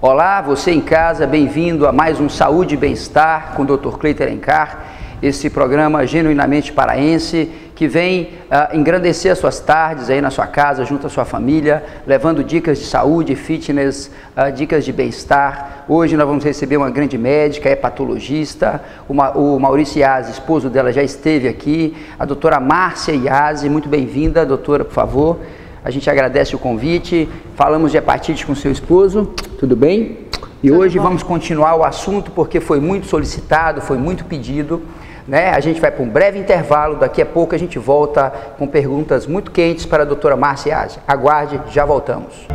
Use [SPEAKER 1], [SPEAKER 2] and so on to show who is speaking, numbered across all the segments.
[SPEAKER 1] Olá, você em casa, bem-vindo a mais um Saúde e Bem-Estar com o Dr. Cleiton Alencar, esse programa genuinamente paraense que vem engrandecer as suas tardes aí na sua casa, junto à sua família, levando dicas de saúde, fitness, dicas de bem-estar. Hoje nós vamos receber uma grande médica, hepatologista, o Maurício Iazzi, esposo dela, já esteve aqui, a doutora Márcia Iazzi. Muito bem-vinda, doutora, por favor. A gente agradece o convite. Falamos de hepatite com seu esposo, tudo bem? E tudo hoje bom. Vamos continuar o assunto porque foi muito solicitado, foi muito pedido, né? A gente vai para um breve intervalo, daqui a pouco a gente volta com perguntas muito quentes para a doutora Márcia Iazzi. Aguarde, já voltamos.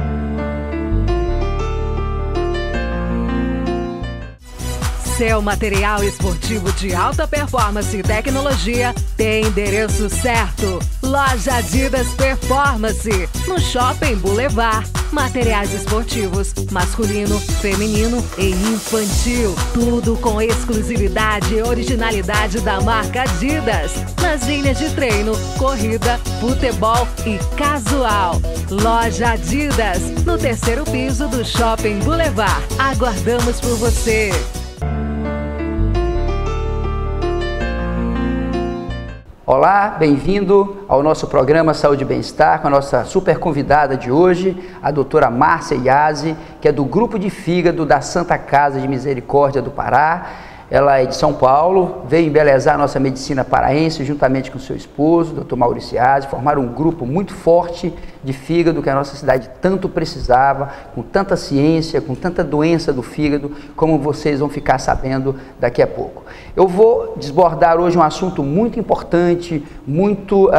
[SPEAKER 2] Seu material esportivo de alta performance e tecnologia tem endereço certo. Loja Adidas Performance, no Shopping Boulevard. Materiais esportivos, masculino, feminino e infantil. Tudo com exclusividade e originalidade da marca Adidas. Nas linhas de treino, corrida, futebol e casual. Loja Adidas, no 3º piso do Shopping Boulevard. Aguardamos por você.
[SPEAKER 1] Olá, bem-vindo ao nosso programa Saúde e Bem-Estar com a nossa super convidada de hoje, a doutora Márcia Iazzi, que é do Grupo de Fígado da Santa Casa de Misericórdia do Pará. Ela é de São Paulo, veio embelezar a nossa medicina paraense juntamente com seu esposo, Dr. Maurício Iazzi, formaram um grupo muito forte de fígado que a nossa cidade tanto precisava, com tanta ciência, com tanta doença do fígado, como vocês vão ficar sabendo daqui a pouco. Eu vou desbordar hoje um assunto muito importante, muito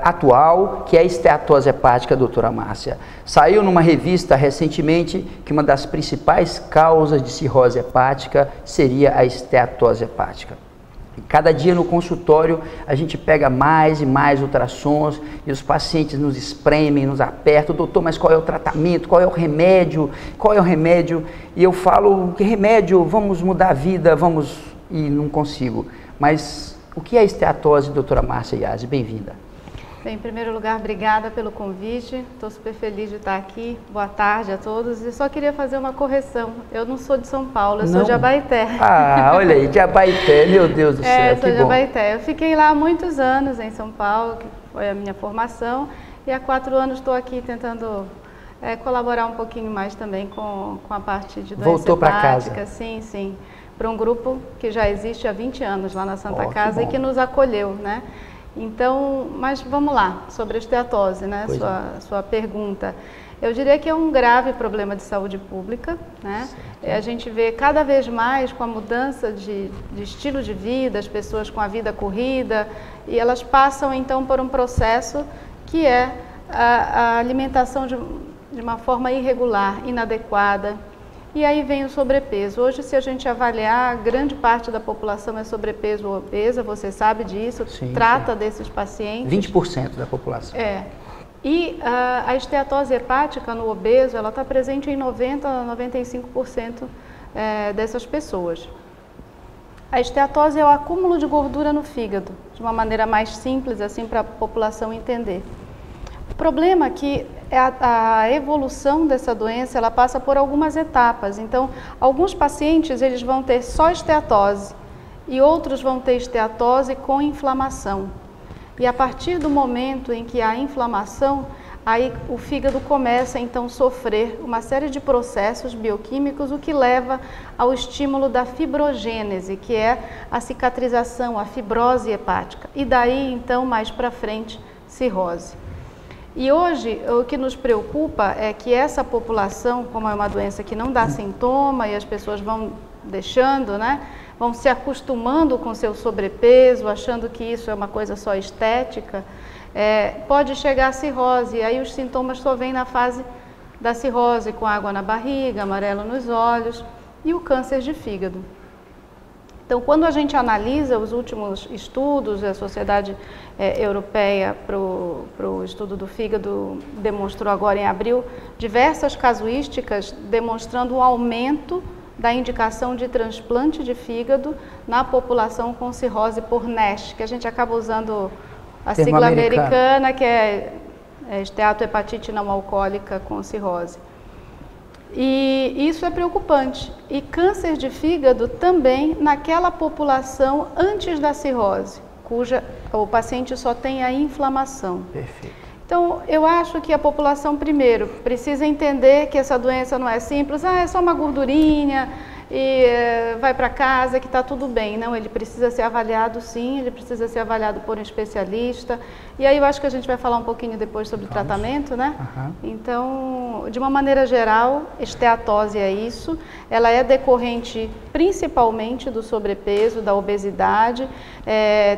[SPEAKER 1] atual, que é a esteatose hepática, doutora Márcia. Saiu numa revista recentemente que uma das principais causas de cirrose hepática seria a esteatose hepática. E cada dia no consultório a gente pega mais e mais ultrassons e os pacientes nos espremem, nos apertam. Doutor, mas qual é o tratamento? Qual é o remédio? Qual é o remédio? E eu falo, que remédio? Vamos mudar a vida, vamos... E não consigo. Mas o que é a esteatose, doutora Márcia Iazzi? Bem-vinda.
[SPEAKER 3] Bem, em primeiro lugar, obrigada pelo convite, estou super feliz de estar aqui, boa tarde a todos, e só queria fazer uma correção, eu não sou de São Paulo, eu sou de Abaeté.
[SPEAKER 1] Ah, olha aí, de Abaeté, meu Deus do céu,
[SPEAKER 3] que bom. Sou de Abaeté, eu fiquei lá há muitos anos em São Paulo, que foi a minha formação, e há 4 anos estou aqui tentando colaborar um pouquinho mais também com a parte de doença
[SPEAKER 1] Voltou para casa?
[SPEAKER 3] Sim, para um grupo que já existe há 20 anos lá na Santa Casa e que nos acolheu, né? Então, mas vamos lá, sobre a esteatose, né, sua pergunta. Eu diria que é um grave problema de saúde pública, né? A gente vê cada vez mais com a mudança de estilo de vida, as pessoas com a vida corrida, e elas passam então por um processo que é a alimentação de uma forma irregular, inadequada. E aí vem o sobrepeso. Hoje, se a gente avaliar, grande parte da população é sobrepeso ou obesa, você sabe disso, trata desses pacientes.
[SPEAKER 1] 20% da população.
[SPEAKER 3] E a esteatose hepática no obeso, ela está presente em 90% a 95% dessas pessoas. A esteatose é o acúmulo de gordura no fígado, de uma maneira mais simples, assim, para a população entender. O problema é que a evolução dessa doença, ela passa por algumas etapas. Então, alguns pacientes, eles vão ter só esteatose e outros vão ter esteatose com inflamação. E a partir do momento em que há inflamação, aí o fígado começa então a sofrer uma série de processos bioquímicos, o que leva ao estímulo da fibrogênese, que é a cicatrização, a fibrose hepática. E daí, então, mais para frente, cirrose. E hoje, o que nos preocupa é que essa população, como é uma doença que não dá sintoma e as pessoas vão deixando, né, vão se acostumando com seu sobrepeso, achando que isso é uma coisa só estética, pode chegar a cirrose, e aí os sintomas só vêm na fase da cirrose, com água na barriga, amarelo nos olhos e o câncer de fígado. Então, quando a gente analisa os últimos estudos, a Sociedade Europeia para o Estudo do Fígado demonstrou agora em abril diversas casuísticas demonstrando um aumento da indicação de transplante de fígado na população com cirrose por NASH, que a gente acaba usando a sigla americana, que é esteatohepatite não alcoólica com cirrose. E isso é preocupante. E câncer de fígado também naquela população antes da cirrose, cuja o paciente só tem a inflamação.
[SPEAKER 1] Perfeito.
[SPEAKER 3] Então, eu acho que a população, primeiro, precisa entender que essa doença não é simples, é só uma gordurinha e vai para casa que está tudo bem. Não, ele precisa ser avaliado sim, ele precisa ser avaliado por um especialista. E aí eu acho que a gente vai falar um pouquinho depois sobre o tratamento, né? Então, de uma maneira geral, esteatose é isso. Ela é decorrente principalmente do sobrepeso, da obesidade.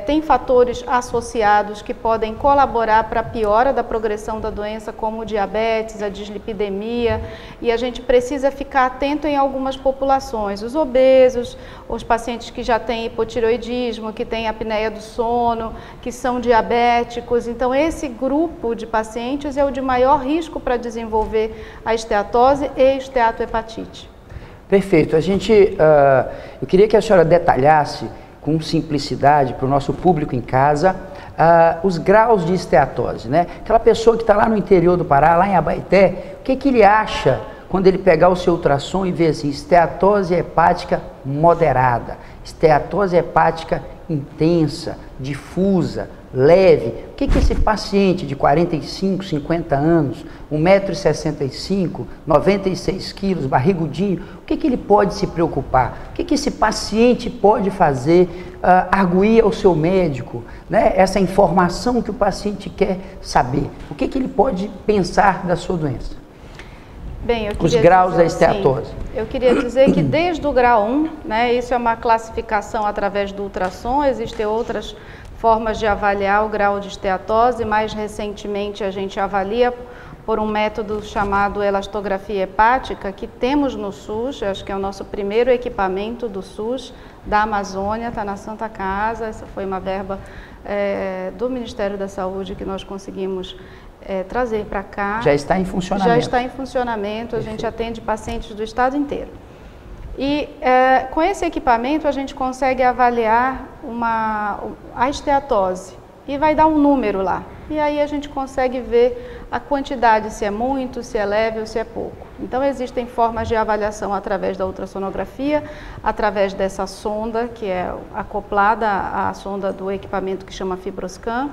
[SPEAKER 3] Tem fatores associados que podem colaborar para a piora da progressão da doença, como o diabetes, a dislipidemia. E a gente precisa ficar atento em algumas populações. Os obesos, os pacientes que já têm hipotireoidismo, que têm apneia do sono, que são diabéticos. Então, esse grupo de pacientes é o de maior risco para desenvolver a esteatose e esteatohepatite.
[SPEAKER 1] Perfeito. Eu queria que a senhora detalhasse com simplicidade para o nosso público em casa os graus de esteatose, né? Aquela pessoa que está lá no interior do Pará, lá em Abaeté, o que ele acha quando ele pegar o seu ultrassom e ver assim, esteatose hepática moderada, esteatose hepática intensa, difusa, leve? O que esse paciente de 45, 50 anos, 1,65 m, 96 quilos, barrigudinho, o que ele pode se preocupar? O que esse paciente pode fazer, arguir ao seu médico, né? Essa informação que o paciente quer saber. O que ele pode pensar da sua doença?
[SPEAKER 3] Bem,
[SPEAKER 1] os graus da esteatose.
[SPEAKER 3] Eu queria dizer que desde o grau 1, né, isso é uma classificação através do ultrassom, existem outras formas de avaliar o grau de esteatose. Mais recentemente a gente avalia por um método chamado elastografia hepática, que temos no SUS, acho que é o nosso primeiro equipamento do SUS, da Amazônia, está na Santa Casa. Essa foi uma verba do Ministério da Saúde que nós conseguimos trazer para cá.
[SPEAKER 1] Já está em funcionamento.
[SPEAKER 3] Já está em funcionamento, a gente atende pacientes do estado inteiro. E com esse equipamento a gente consegue avaliar a esteatose e vai dar um número lá. E aí a gente consegue ver a quantidade, se é muito, se é leve ou se é pouco. Então existem formas de avaliação através da ultrassonografia, através dessa sonda que é acoplada à sonda do equipamento que chama FibroScan.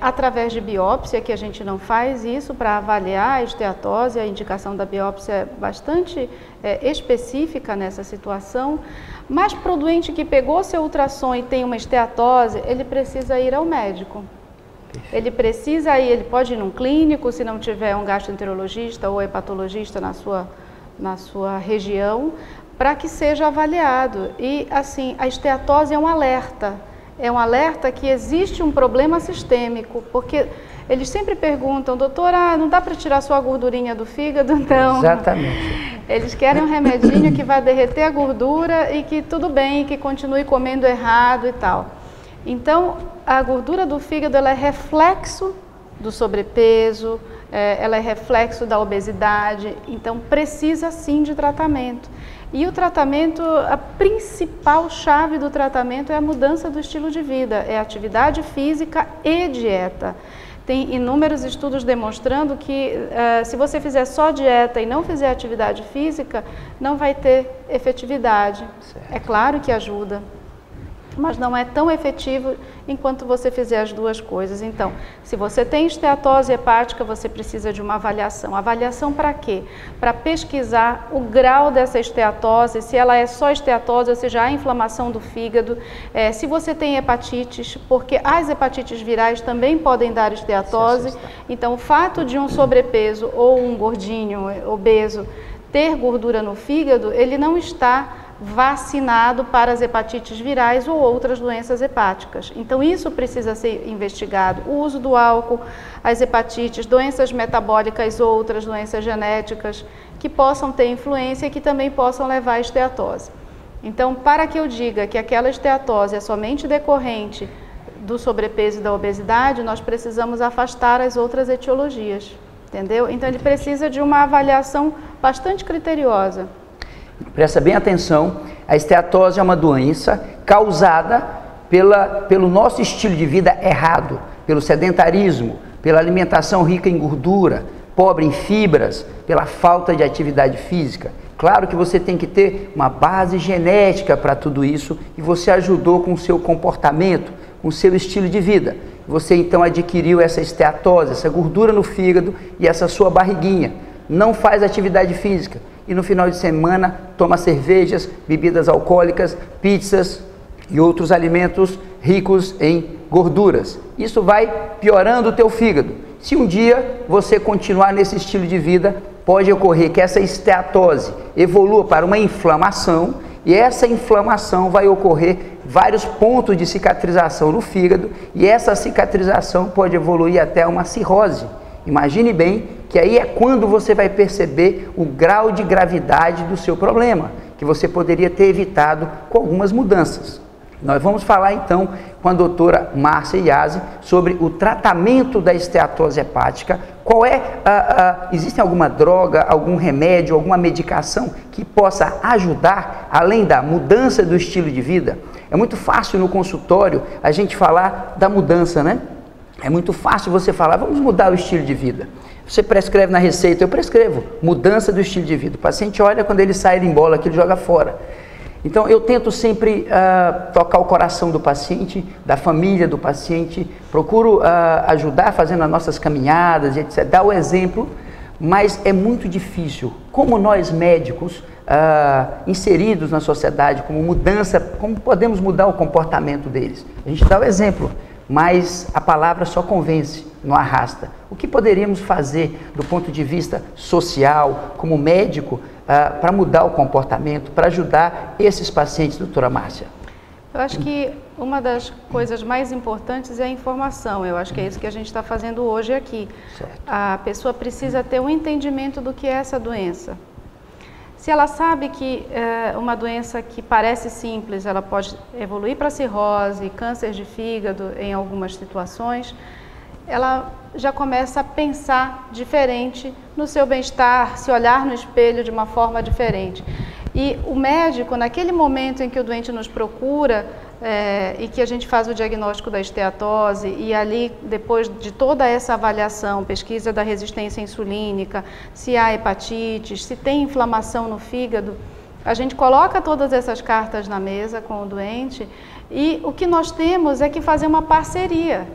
[SPEAKER 3] Através de biópsia, que a gente não faz isso para avaliar a esteatose, a indicação da biópsia é bastante específica nessa situação, mas para o doente que pegou seu ultrassom e tem uma esteatose, ele precisa ir ao médico. Ele precisa ir, ele pode ir num clínico, se não tiver um gastroenterologista ou hepatologista na sua região, para que seja avaliado. E assim, a esteatose é um alerta. É um alerta que existe um problema sistêmico, porque eles sempre perguntam, doutor, não dá para tirar só a gordurinha do fígado? Não.
[SPEAKER 1] Exatamente.
[SPEAKER 3] Eles querem um remedinho que vai derreter a gordura e que tudo bem, que continue comendo errado e tal. Então, a gordura do fígado ela é reflexo do sobrepeso, ela é reflexo da obesidade, então precisa sim de tratamento. E o tratamento, a principal chave do tratamento é a mudança do estilo de vida, é atividade física e dieta. Tem inúmeros estudos demonstrando que se você fizer só dieta e não fizer atividade física, não vai ter efetividade. Certo. É claro que ajuda, mas não é tão efetivo enquanto você fizer as duas coisas. Então, se você tem esteatose hepática, você precisa de uma avaliação. Avaliação para quê? Para pesquisar o grau dessa esteatose, se ela é só esteatose, ou seja, há inflamação do fígado, se você tem hepatites, porque as hepatites virais também podem dar esteatose. Então, o fato de um sobrepeso ou um gordinho obeso ter gordura no fígado, ele não está vacinado para as hepatites virais ou outras doenças hepáticas. Então isso precisa ser investigado. O uso do álcool, as hepatites, doenças metabólicas ou outras doenças genéticas que possam ter influência e que também possam levar à esteatose. Então, para que eu diga que aquela esteatose é somente decorrente do sobrepeso e da obesidade, nós precisamos afastar as outras etiologias, entendeu? Então ele precisa de uma avaliação bastante criteriosa.
[SPEAKER 1] Presta bem atenção, a esteatose é uma doença causada pelo nosso estilo de vida errado, pelo sedentarismo, pela alimentação rica em gordura, pobre em fibras, pela falta de atividade física. Claro que você tem que ter uma base genética para tudo isso e você ajudou com o seu comportamento, com o seu estilo de vida. Você então adquiriu essa esteatose, essa gordura no fígado e essa sua barriguinha. Não faz atividade física e no final de semana toma cervejas, bebidas alcoólicas, pizzas e outros alimentos ricos em gorduras. Isso vai piorando o teu fígado. Se um dia você continuar nesse estilo de vida, pode ocorrer que essa esteatose evolua para uma inflamação e essa inflamação vai ocorrer vários pontos de cicatrização no fígado e essa cicatrização pode evoluir até uma cirrose. Imagine bem que aí é quando você vai perceber o grau de gravidade do seu problema, que você poderia ter evitado com algumas mudanças. Nós vamos falar então com a doutora Márcia Iasi sobre o tratamento da esteatose hepática. Qual é, existe alguma droga, algum remédio, alguma medicação que possa ajudar, além da mudança do estilo de vida? É muito fácil no consultório a gente falar da mudança, né? É muito fácil você falar, vamos mudar o estilo de vida. Você prescreve na receita, eu prescrevo, mudança do estilo de vida. O paciente olha, quando ele sai, ele embola aquilo, joga fora. Então, eu tento sempre tocar o coração do paciente, da família do paciente, procuro ajudar fazendo as nossas caminhadas, etc., dar o exemplo, mas é muito difícil. Como nós médicos, inseridos na sociedade, como podemos mudar o comportamento deles? A gente dá o exemplo, mas a palavra só convence, não arrasta. O que poderíamos fazer do ponto de vista social, como médico, para mudar o comportamento, para ajudar esses pacientes, doutora Márcia?
[SPEAKER 3] Eu acho que uma das coisas mais importantes é a informação. Eu acho que é isso que a gente está fazendo hoje aqui.
[SPEAKER 1] Certo.
[SPEAKER 3] A pessoa precisa ter um entendimento do que é essa doença. Se ela sabe que uma doença que parece simples, ela pode evoluir para cirrose, câncer de fígado em algumas situações, ela já começa a pensar diferente no seu bem-estar, se olhar no espelho de uma forma diferente. E o médico, naquele momento em que o doente nos procura e que a gente faz o diagnóstico da esteatose e ali, depois de toda essa avaliação, pesquisa da resistência insulínica, se há hepatite, se tem inflamação no fígado, a gente coloca todas essas cartas na mesa com o doente e o que nós temos é que fazer uma parceria.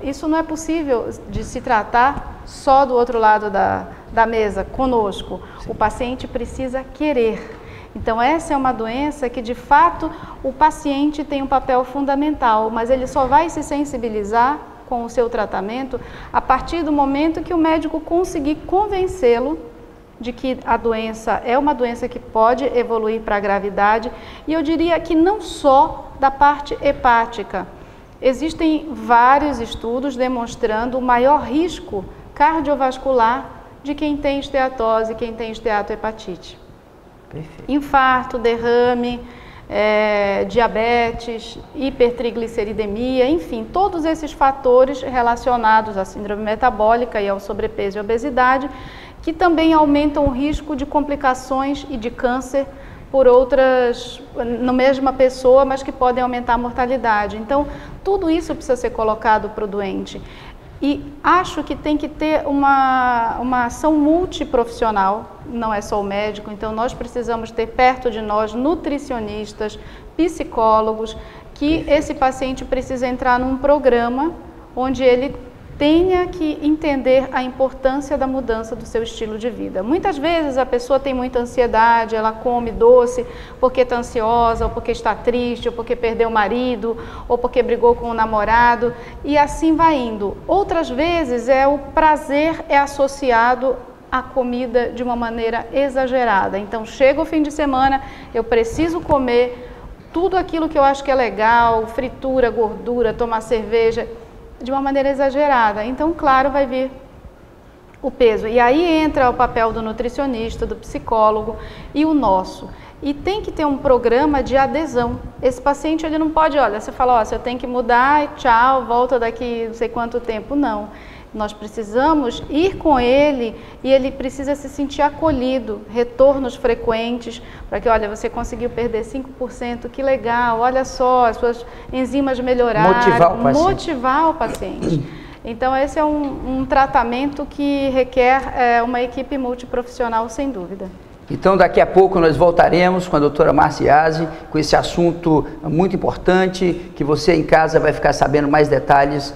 [SPEAKER 3] Isso não é possível de se tratar só do outro lado da mesa, conosco.
[SPEAKER 1] Sim.
[SPEAKER 3] O paciente precisa querer. Então essa é uma doença que de fato o paciente tem um papel fundamental, mas ele só vai se sensibilizar com o seu tratamento a partir do momento que o médico conseguir convencê-lo de que a doença é uma doença que pode evoluir para a gravidade, e eu diria que não só da parte hepática. Existem vários estudos demonstrando o maior risco cardiovascular de quem tem esteatose, quem tem esteatohepatite.
[SPEAKER 1] Perfeito.
[SPEAKER 3] Infarto, derrame, diabetes, hipertrigliceridemia, enfim, todos esses fatores relacionados à síndrome metabólica e ao sobrepeso e obesidade, que também aumentam o risco de complicações e de câncer por outras, na mesma pessoa, mas que podem aumentar a mortalidade. Então, tudo isso precisa ser colocado para o doente. E acho que tem que ter uma ação multiprofissional, não é só o médico, então nós precisamos ter perto de nós nutricionistas, psicólogos, que esse paciente precisa entrar num programa onde ele tenha que entender a importância da mudança do seu estilo de vida. Muitas vezes a pessoa tem muita ansiedade, ela come doce porque está ansiosa, ou porque está triste, ou porque perdeu o marido, ou porque brigou com o namorado, e assim vai indo. Outras vezes o prazer é associado à comida de uma maneira exagerada. Então chega o fim de semana, eu preciso comer tudo aquilo que eu acho que é legal, fritura, gordura, tomar cerveja, de uma maneira exagerada. Então, claro, vai vir o peso. E aí entra o papel do nutricionista, do psicólogo e o nosso. E tem que ter um programa de adesão. Esse paciente, ele não pode, olha, você fala, ó, você tem que mudar, tchau, volta daqui não sei quanto tempo. Não. Nós precisamos ir com ele e ele precisa se sentir acolhido, retornos frequentes, para que, olha, você conseguiu perder 5%, que legal, olha só, as suas enzimas melhoraram.
[SPEAKER 1] Motivar o paciente.
[SPEAKER 3] Então esse é um tratamento que requer uma equipe multiprofissional, sem dúvida.
[SPEAKER 1] Então daqui a pouco nós voltaremos com a doutora Márcia Iasi, com esse assunto muito importante, que você em casa vai ficar sabendo mais detalhes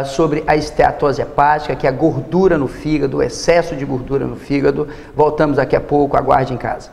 [SPEAKER 1] sobre a esteatose hepática, que é a gordura no fígado, o excesso de gordura no fígado. Voltamos daqui a pouco, aguarde em casa.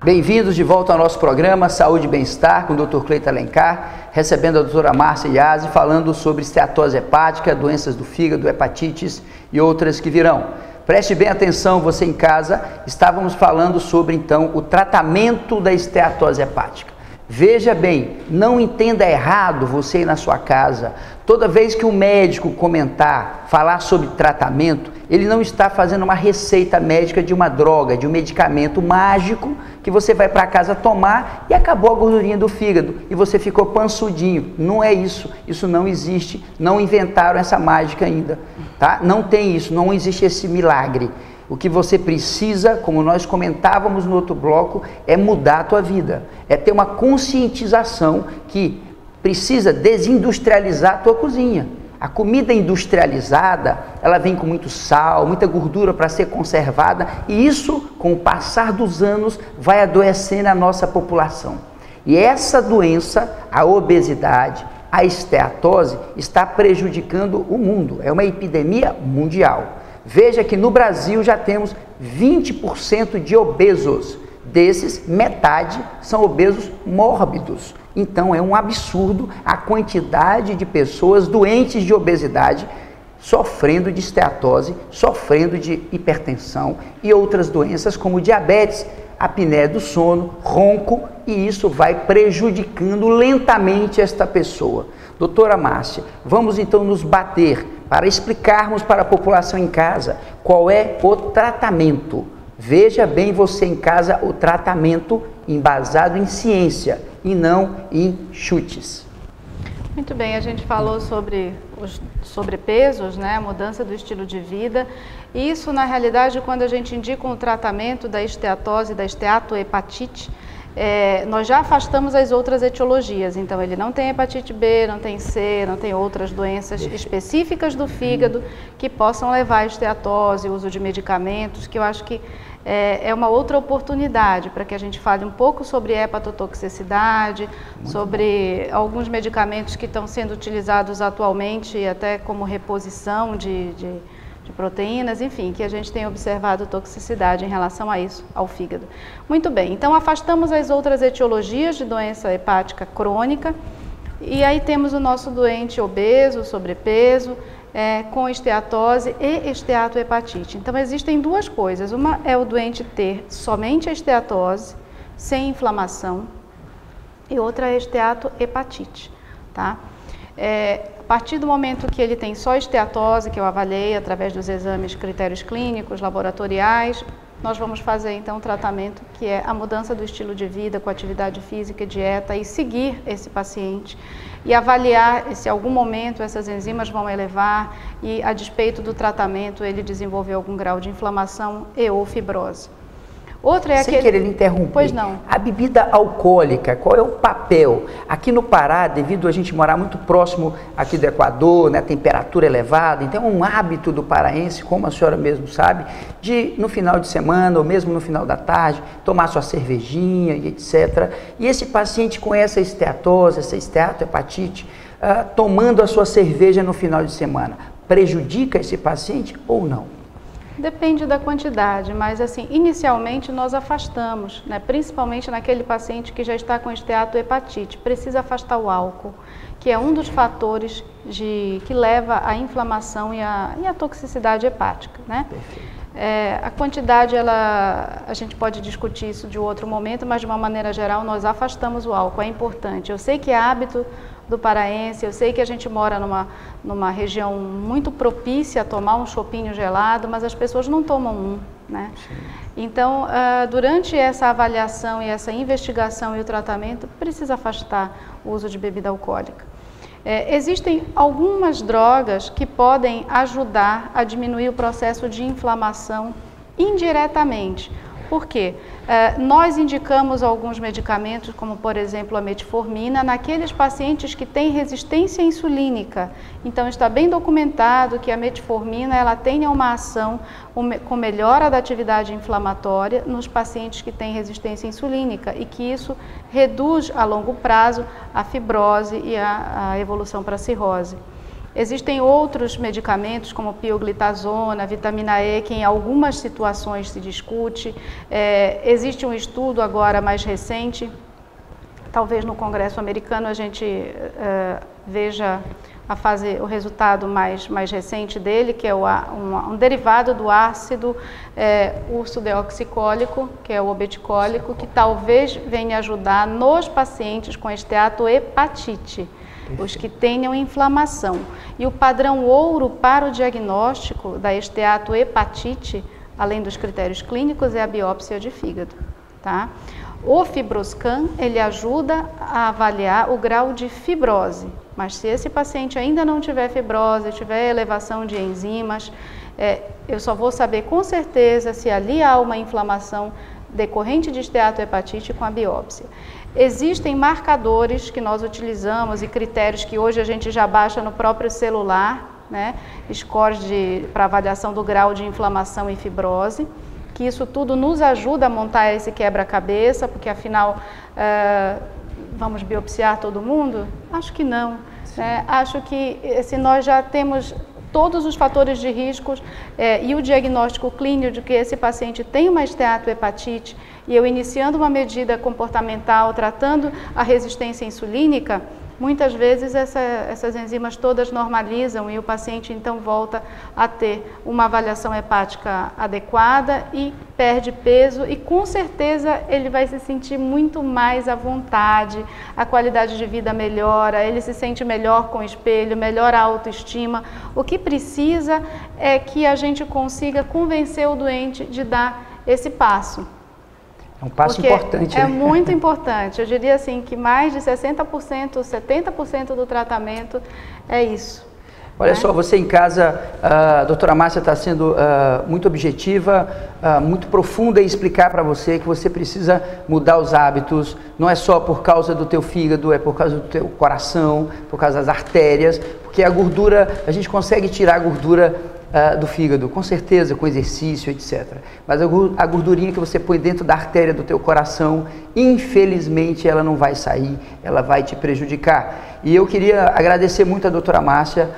[SPEAKER 1] Bem-vindos de volta ao nosso programa Saúde e Bem-Estar com o Dr. Cleiton Alencar, recebendo a doutora Márcia Iasi, falando sobre esteatose hepática, doenças do fígado, hepatites e outras que virão. Preste bem atenção, você em casa, estávamos falando sobre então o tratamento da esteatose hepática. Veja bem, não entenda errado você aí na sua casa. Toda vez que o médico falar sobre tratamento, ele não está fazendo uma receita médica de uma droga, de um medicamento mágico que você vai para casa tomar e acabou a gordurinha do fígado e você ficou pançudinho. Não é isso, isso não existe, não inventaram essa mágica ainda, tá? Não tem isso, não existe esse milagre. O que você precisa, como nós comentávamos no outro bloco, é mudar a tua vida, é ter uma conscientização que precisa desindustrializar a tua cozinha. A comida industrializada, ela vem com muito sal, muita gordura para ser conservada e isso, com o passar dos anos, vai adoecendo a nossa população. E essa doença, a obesidade, a esteatose, está prejudicando o mundo, é uma epidemia mundial. Veja que no Brasil já temos 20% de obesos, desses metade são obesos mórbidos. Então é um absurdo a quantidade de pessoas doentes de obesidade sofrendo de esteatose, sofrendo de hipertensão e outras doenças como diabetes, apneia do sono, ronco, e isso vai prejudicando lentamente esta pessoa. Doutora Márcia, vamos então nos bater para explicarmos para a população em casa qual é o tratamento. Veja bem você em casa o tratamento embasado em ciência e não em chutes.
[SPEAKER 3] Muito bem, a gente falou sobre os sobrepesos, né, a mudança do estilo de vida. Isso, na realidade, quando a gente indica um tratamento da esteatose, da esteatohepatite, nós já afastamos as outras etiologias. Então, ele não tem hepatite B, não tem C, não tem outras doenças específicas do fígado que possam levar à esteatose, uso de medicamentos, que eu acho que é uma outra oportunidade para que a gente fale um pouco sobre hepatotoxicidade, sobre alguns medicamentos que estão sendo utilizados atualmente, até como reposição de proteínas, enfim, que a gente tem observado toxicidade em relação a isso, ao fígado. Muito bem, então afastamos as outras etiologias de doença hepática crônica e aí temos o nosso doente obeso, sobrepeso, com esteatose e esteatohepatite. Então existem duas coisas, uma é o doente ter somente a esteatose, sem inflamação, e outra é a esteatohepatite, tá? A partir do momento que ele tem só esteatose, que eu avaliei através dos exames, critérios clínicos, laboratoriais, nós vamos fazer então um tratamento que é a mudança do estilo de vida com atividade física e dieta e seguir esse paciente e avaliar se em algum momento essas enzimas vão elevar e a despeito do tratamento ele desenvolver algum grau de inflamação e ou fibrose. Outra é
[SPEAKER 1] Sem querer interromper,
[SPEAKER 3] pois não.
[SPEAKER 1] A bebida alcoólica, qual é o papel? Aqui no Pará, devido a gente morar muito próximo aqui do Equador, né, temperatura elevada, então é um hábito do paraense, como a senhora mesmo sabe, de no final de semana ou mesmo no final da tarde, tomar sua cervejinha e etc. E esse paciente com essa esteatose, essa esteatohepatite, tomando a sua cerveja no final de semana, prejudica esse paciente ou não?
[SPEAKER 3] Depende da quantidade, mas assim, inicialmente nós afastamos, né? Principalmente naquele paciente que já está com esteatohepatite, precisa afastar o álcool, que é um dos fatores que leva à inflamação e à toxicidade hepática, né? A quantidade, a gente pode discutir isso de outro momento, mas de uma maneira geral nós afastamos o álcool, é importante. Eu sei que é hábito do paraense, eu sei que a gente mora numa região muito propícia a tomar um chopinho gelado, mas as pessoas não tomam um, né? Sim. Então, durante essa avaliação e essa investigação e o tratamento, precisa afastar o uso de bebida alcoólica. Existem algumas drogas que podem ajudar a diminuir o processo de inflamação indiretamente. Por quê? Nós indicamos alguns medicamentos, como por exemplo a metformina, naqueles pacientes que têm resistência insulínica. Então está bem documentado que a metformina ela tem uma ação com melhora da atividade inflamatória nos pacientes que têm resistência insulínica e que isso reduz a longo prazo a fibrose e a evolução para a cirrose. Existem outros medicamentos como pioglitazona, vitamina E, que em algumas situações se discute. Existe um estudo agora mais recente, talvez no Congresso americano a gente veja o resultado mais recente dele, que é um derivado do ácido ursodeoxicólico, que é o obeticólico, que talvez venha ajudar nos pacientes com esteatohepatite. Os que tenham inflamação. E o padrão ouro para o diagnóstico da esteatohepatite, além dos critérios clínicos, é a biópsia de fígado. Tá? O FibroScan, ele ajuda a avaliar o grau de fibrose, mas se esse paciente ainda não tiver fibrose, tiver elevação de enzimas, eu só vou saber com certeza se ali há uma inflamação decorrente de esteatohepatite com a biópsia. Existem marcadores que nós utilizamos e critérios que hoje a gente já baixa no próprio celular, né? Scores para avaliação do grau de inflamação e fibrose, que isso tudo nos ajuda a montar esse quebra-cabeça, porque afinal, vamos biopsiar todo mundo? Acho que não. Né? Acho que se nós já temos todos os fatores de riscos e o diagnóstico clínico de que esse paciente tem uma esteatohepatite e eu iniciando uma medida comportamental, tratando a resistência insulínica, muitas vezes essas enzimas todas normalizam e o paciente então volta a ter uma avaliação hepática adequada e perde peso e com certeza ele vai se sentir muito mais à vontade, a qualidade de vida melhora, ele se sente melhor com o espelho, melhora a autoestima. O que precisa é que a gente consiga convencer o doente de dar esse passo.
[SPEAKER 1] É um passo importante.
[SPEAKER 3] É muito importante. Eu diria assim que mais de 60%, 70% do tratamento é isso.
[SPEAKER 1] Olha só, você em casa, a doutora Márcia está sendo muito objetiva, muito profunda em explicar para você que você precisa mudar os hábitos, não é só por causa do teu fígado, é por causa do teu coração, por causa das artérias, porque a gordura, a gente consegue tirar a gordura do fígado, com certeza, com exercício, etc. Mas a gordurinha que você põe dentro da artéria do teu coração, infelizmente ela não vai sair, ela vai te prejudicar. E eu queria agradecer muito a doutora Márcia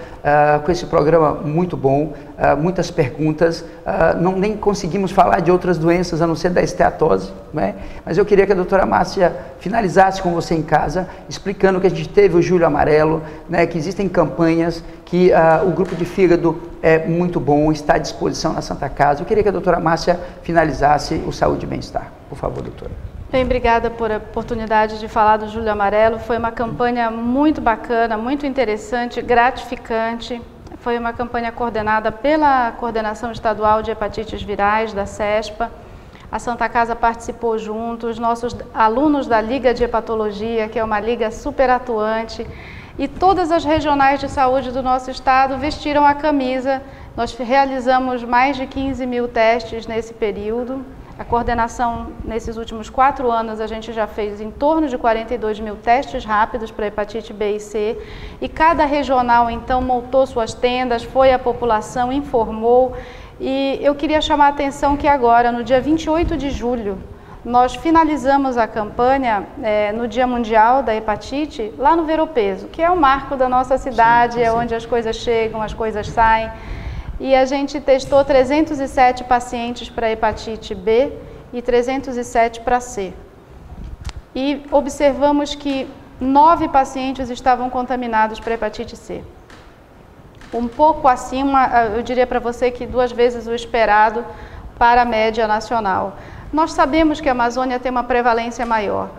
[SPEAKER 1] com esse programa muito bom, muitas perguntas, nem conseguimos falar de outras doenças a não ser da esteatose, né? Mas eu queria que a doutora Márcia finalizasse com você em casa, explicando que a gente teve o Julho Amarelo, né, que existem campanhas, que o grupo de fígado é muito bom, está à disposição na Santa Casa. Eu queria que a doutora Márcia finalizasse o Saúde e Bem-Estar. Por favor, doutora.
[SPEAKER 3] Bem, obrigada por a oportunidade de falar do Julho Amarelo. Foi uma campanha muito bacana, muito interessante, gratificante. Foi uma campanha coordenada pela Coordenação Estadual de Hepatites Virais, da CESPA. A Santa Casa participou junto, os nossos alunos da Liga de Hepatologia, que é uma liga super atuante, e todas as regionais de saúde do nosso estado vestiram a camisa. Nós realizamos mais de 15 mil testes nesse período. A coordenação, nesses últimos 4 anos, a gente já fez em torno de 42 mil testes rápidos para hepatite B e C. E cada regional, então, montou suas tendas, foi à população, informou. E eu queria chamar a atenção que agora, no dia 28 de julho, nós finalizamos a campanha no Dia Mundial da Hepatite, lá no Ver o Peso, que é o marco da nossa cidade, sim. É onde as coisas chegam, as coisas saem. E a gente testou 307 pacientes para hepatite B e 307 para C. E observamos que 9 pacientes estavam contaminados para hepatite C. Um pouco acima, eu diria para você que 2 vezes o esperado para a média nacional. Nós sabemos que a Amazônia tem uma prevalência maior.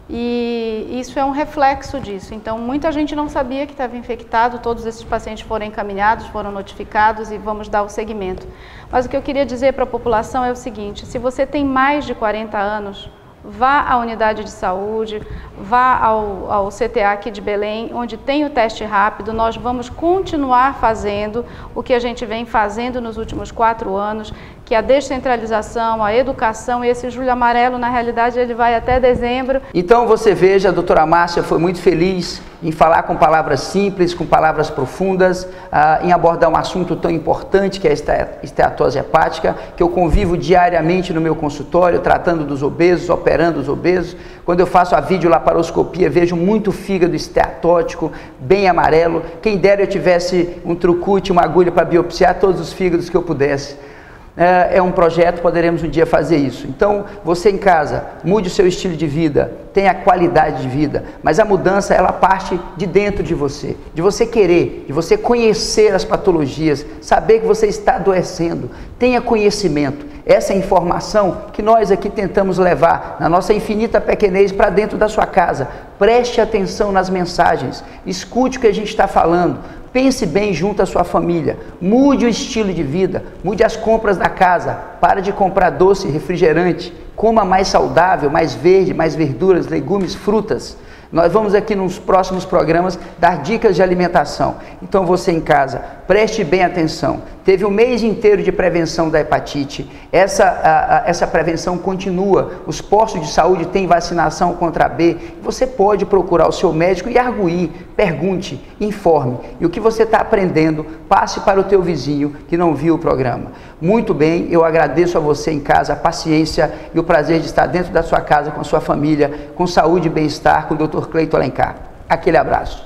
[SPEAKER 3] E isso é um reflexo disso. Então, muita gente não sabia que estava infectado, todos esses pacientes foram encaminhados, foram notificados e vamos dar o seguimento. Mas o que eu queria dizer para a população é o seguinte: se você tem mais de 40 anos, vá à unidade de saúde, vá ao CTA aqui de Belém, onde tem o teste rápido. Nós vamos continuar fazendo o que a gente vem fazendo nos últimos 4 anos, que a descentralização, a educação, e esse Julho Amarelo, na realidade, ele vai até dezembro.
[SPEAKER 1] Então você veja, a doutora Márcia foi muito feliz em falar com palavras simples, com palavras profundas, em abordar um assunto tão importante que é a esteatose hepática, que eu convivo diariamente no meu consultório, tratando dos obesos, operando os obesos. Quando eu faço a videolaparoscopia, vejo muito fígado esteatótico, bem amarelo. Quem dera eu tivesse um trucute, uma agulha para biopsiar todos os fígados que eu pudesse. É um projeto, poderemos um dia fazer isso. Então, você em casa, mude o seu estilo de vida, tenha qualidade de vida, mas a mudança, ela parte de dentro de você querer, de você conhecer as patologias, saber que você está adoecendo, tenha conhecimento. Essa é a informação que nós aqui tentamos levar na nossa infinita pequenez para dentro da sua casa. Preste atenção nas mensagens, escute o que a gente está falando. Pense bem junto à sua família, mude o estilo de vida, mude as compras da casa, para de comprar doce e refrigerante, coma mais saudável, mais verde, mais verduras, legumes, frutas. Nós vamos aqui nos próximos programas dar dicas de alimentação. Então você em casa, preste bem atenção. Teve um mês inteiro de prevenção da hepatite. Essa prevenção continua. Os postos de saúde têm vacinação contra a B. Você pode procurar o seu médico e arguir, pergunte, informe. E o que você está aprendendo, passe para o teu vizinho que não viu o programa. Muito bem, eu agradeço a você em casa a paciência e o prazer de estar dentro da sua casa com a sua família, com saúde e bem-estar, com o Dr. Cleiton Alencar. Aquele abraço.